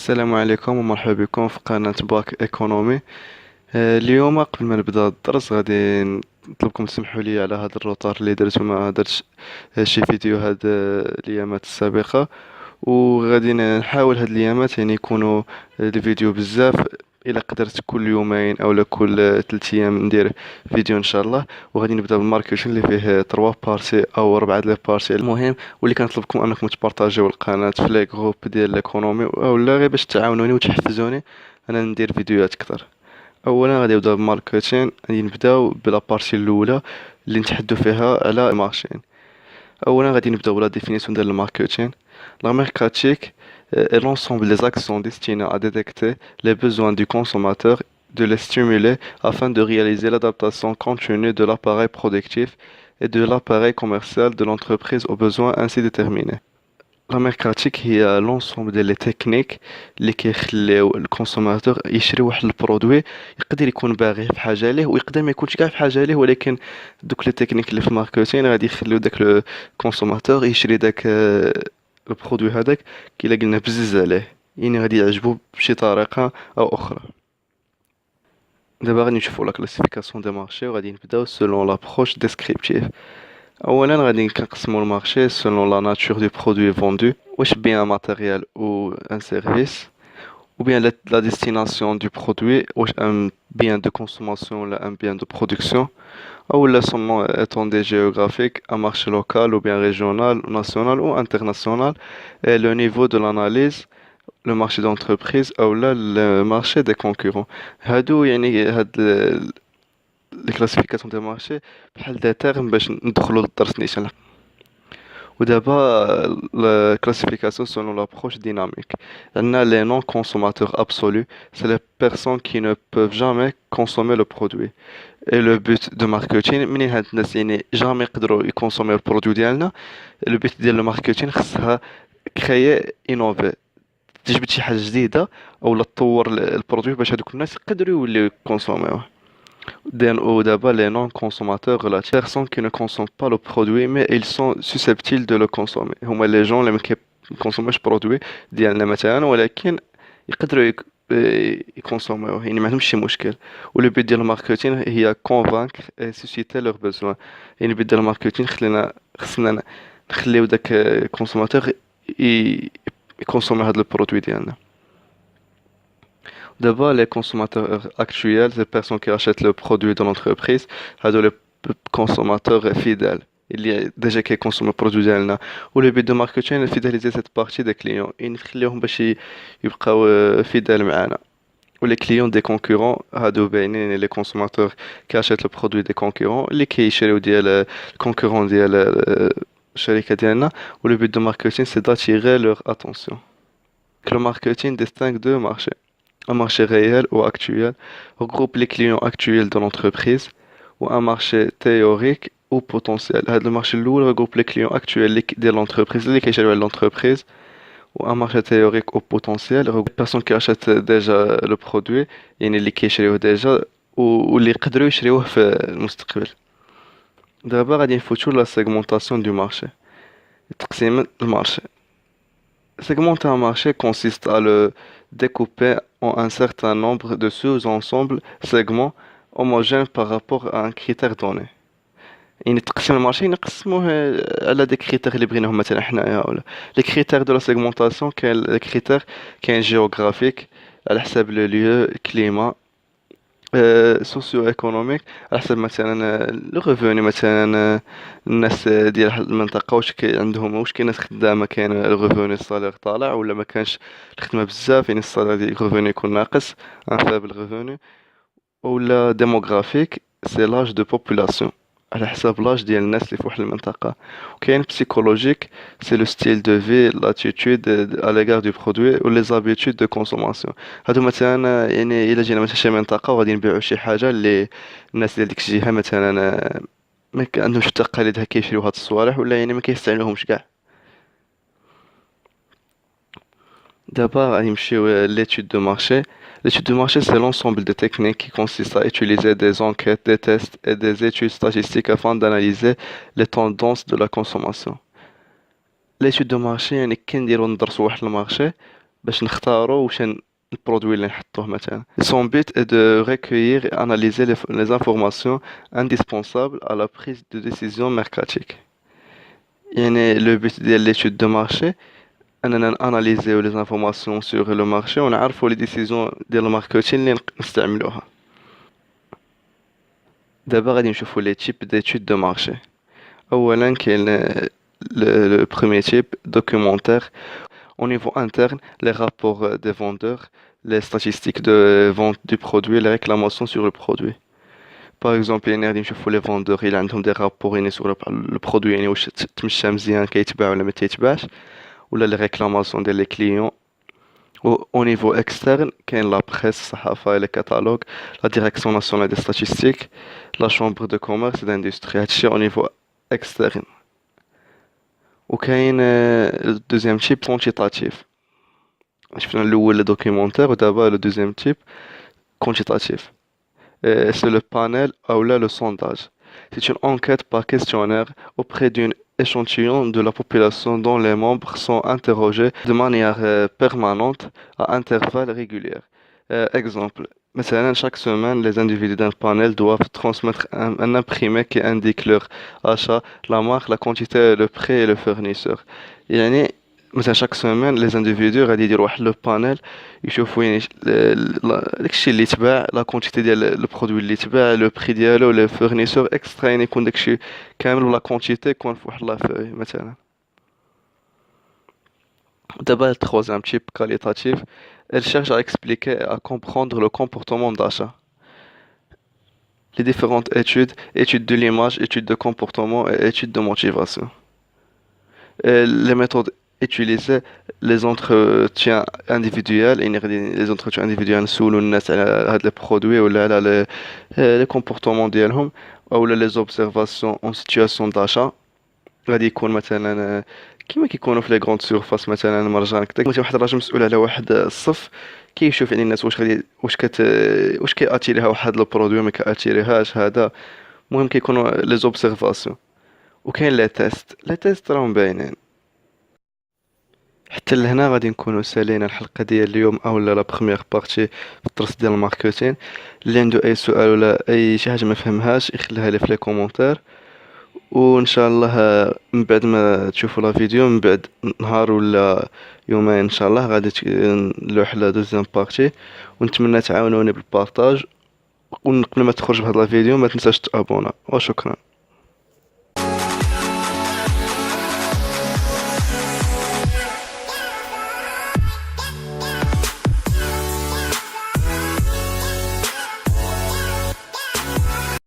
السلام عليكم ومرحبا بكم في قناة باك ايكونومي. اليوم قبل ما نبدا الدرس غادي نطلبكم تسمحوا لي على هذا الروتار اللي درت وما درتش شي فيديو هاد الايامات السابقة. وغادي نحاول هاد الايامات يعني يكونوا الفيديو بزاف. الا قدرت كل يومين او كل 3 ايام ندير فيديو ان شاء الله. وغادي نبدا بالماركتينغ اللي فيه 3 بارتي او 4 لي بارتي المهم. واللي كنطلبكم انكم تبارطاجيو القناه في لي جروب ديال ليكونومي او لا غير باش تعاونوني وتحفزوني انا ندير فيديوهات اكثر. اولا غادي نبدا بالماركتينغ، غادي نبداو بلا بارتي الاولى اللي نتحدث فيها على المارشين. اولا غادي نبداو بلا ديفينيسيون ديال الماركتينغ. La mercatique est l'ensemble des actions destinées à détecter les besoins du consommateur, de les stimuler afin de réaliser l'adaptation continue de l'appareil productif et de l'appareil commercial de l'entreprise aux besoins ainsi déterminés. La mercatique هي l'ensemble des techniques اللي كيخليو الكونسوماتور يشري واحد البرودوي يقدر يكون باغيه في حاجه ليه ويقدر ما يكونش كاع في حاجه ليه، ولكن دوك لي تكنيك اللي في الماركتين غادي يخليو داك الكونسوماتور يشري داك البرودوي هذاك كيلا قلنا بزز عليه، يعني غادي يعجبو بشي طريقه او اخرى. دابا غادي نشوفو لا كلاسيفيكاسيون دي مارشي وغادي نبداو سولون لابروش ديسكريبتيف. اولا غادي نقسمو المارشي سولون لا ناتور دو برودوي فوندو، واش بيان ماتيريال ou un service, ou bien la destination du produit, واش un bien de consommation ou un bien de production, ou là son étendue géographique, un marché local ou bien régional, national ou international, et le niveau de l'analyse, le marché d'entreprise ou là le marché des concurrents. هادو يعني هاد الكلاسيفيكاسيون ديال المارشي بحال دي تيرم باش ندخلو للدرس نيشان. ودابا la classification selon l'approche dynamique. On a les non-consommateurs absolus, c'est les personnes qui ne peuvent jamais consommer le produit. Et le but de marketing, منين هاد الناس يعني jamais يقدروا يكونسوميو البرودوي ديالنا. le but ديال الماركتين خصها créer innover، تجبد شي حاجة جديدة او تطور البرودوي باش هادوك الناس يقدروا يوليو يكونسوميوه. Ou d'abord les non-consommateurs relatifs, personnes qui ne consomment pas le produit mais ils sont susceptibles de le consommer. هما les gens اللي ما كيكونسوموش produit ديالنا مثلا ولكن يقدروا يكونسوموه، يعني ما عندهمش شي مشكل. ولو بيت ديال الماركتين هي convaincre et susciter leurs besoins. يعني البيت ديال الماركتين خصنا نخليو داك الكونسوماتور يكونسومي هذا البرودوي ديالنا. D'abord, les consommateurs actuels, les personnes qui achètent le produit de l'entreprise, هادو les consommateurs fidèles. Il y a déjà qui consomment le produit ديالنا. واللي but de marketing fidéliser cette partie des clients. نخليوهم باش يبقاو fidèles معانا. و les clients des concurrents هادو باينين les consommateurs qui achètent le produit des concurrents اللي كيشريو ديال الكونكورون ديال الشركة ديالنا. و le but de marketing c'est d'attirer leur attention. Le marketing distingue deux marchés. Un marché réel ou actuel regroupe les clients actuels de l'entreprise, ou un marché théorique ou potentiel. Le marché lourd regroupe les clients actuels de l'entreprise, les l'entreprise, ou un marché théorique ou potentiel regroupe les personnes qui achètent déjà le produit, يعني اللي كيشريوه déjà واللي يقدروا يشريوه في المستقبل. دابا غادي نفوتو لا segmentation du marché. تقسيم المارشي. Segmenter un marché consiste à le découper en un certain nombre de sous-ensembles segments homogènes par rapport à un critère donné. يعني تقسيم المارشي نقسموه على دي كريتير اللي بغيناهم مثلا حنايا ولا لي كريتير دو لا سيغمونطاسيون. كاين لي كريتير كاين جيوغرافيك على حساب لو ليو كليما، سوسيو ايكونوميك على حسب مثلا لو ريفوني مثلا الناس ديال المنطقه واش عندهم واش كاين ناس خدامه كاين الريفوني الصالير طالع ولا ما كانش الخدمه بزاف يعني الصالير ديال الريفوني يكون ناقص ان فابل ريفوني. ولا ديموغرافيك سي لاج دو بوبولاسيون على حساب لاج ديال الناس اللي في واحد المنطقه. وكاين بسيكولوجيك سي لو ستيل دو في لاتيتود ا ليغار دو برودوي و لي زابيتود دو كونسوماسيون. هادو مثلا يعني الا جينا مثلا شي منطقه وغادي نبيعوا شي حاجه اللي الناس ديال ديك الجهه مثلا ما عندهمش التقاليد هكا يشريو هاد الصوالح ولا يعني ما كيستعملوهمش كاع. دابا غادي نمشيو l'étude de marché. L'étude de marché, c'est l'ensemble des techniques qui consistent à utiliser des enquêtes, des tests et des études statistiques afin d'analyser les tendances de la consommation. L'étude de marché يعني كي نديرو ندرسو واحد المارشي باش نختاروا البرودوي اللي نحطوه مثلا. Son but est de recueillir et analyser les informations indispensables à la prise de décision mercatique. يعني le but ديال l'étude de marché اننا ناناليزيو les informations sur le marché ونعرفوا les décisions ديال الماركتين اللي نستعملوها. دابا غادي نشوفوا les types d'études de marché. اولا كاين le premier type documentaire. Au niveau interne, les rapports des vendeurs, les statistiques de vente du produit, les réclamations sur le produit. Par exemple, يعني نشوفوا les vendeurs il عندهم des rapports يعني sur le produit يعني واش تمشى مزيان كيتباع ولا ما تيتباعش ولا les réclamations ديال les clients. Au niveau externe, كاين la presse, الصحافة, les catalogues, la direction nationale des statistiques, la chambre de commerce et d'industrie. هادشي au niveau externe. وكاين le deuxième type quantitatif. شفنا الأول le documentaire ودابا le deuxième type quantitatif. C'est le panel ou là le sondage. C'est une enquête par questionnaire auprès d'un échantillon de la population dont les membres sont interrogés de manière permanente à intervalles réguliers. Exemple, مثلا chaque semaine, les individus d'un panel doivent transmettre un imprimé qui indique leur achat, la marque, la quantité, le prix et le fournisseur. يعني مثلا chaque semaine les individus غادي يديروا واحد لو بانيل يشوفوا يعني داكشي اللي تباع لا كونتيتي ديال البرودوي اللي تباع لو بري ديالو لو فورنيسور اكسترا يعني يكون داكشي كامل ولا كونتيتي يكون في واحد لا فوي مثلا. دابا التروازيام تيب كاليتاتيف elle cherche à expliquer et à comprendre le comportement d'achat. Les différentes études de l'image, études de comportement et études de motivation. Les méthodes utilisées, les entretiens individuels, les entretiens individuels نسولوا الناس على هاد البرودوي ولا على les comportements ديالهم او les observations en situation d'achat. غادي يكون مثلا كيما كيكونوا في لي غروند سورفاس مثلا مرجان كدا مثلا واحد الراجل مسؤول على واحد الصف كيشوف يعني الناس واش غادي واش كياتيريها واحد البرودوي ما كياتيريهاش هذا. المهم كيكونوا لي زوبسيرفاسيون. وكاين لي تيست راهم باينين. حتى لهنا غادي نكونوا سالينا الحلقه ديال اليوم او لا بروميير بارتي في الدرس ديال الماركتين. اللي عنده اي سؤال ولا اي شي حاجه ما فهمهاش يخليها لي في لي كومونتير وان شاء الله من بعد ما تشوفوا لا فيديو من بعد نهار ولا يومين ان شاء الله غادي نلوح لا دوزيام بارتي. ونتمنى تعاونوني بالبارطاج وقبل ما تخرج بهذا الفيديو ما تنساش تابونا وشكرا.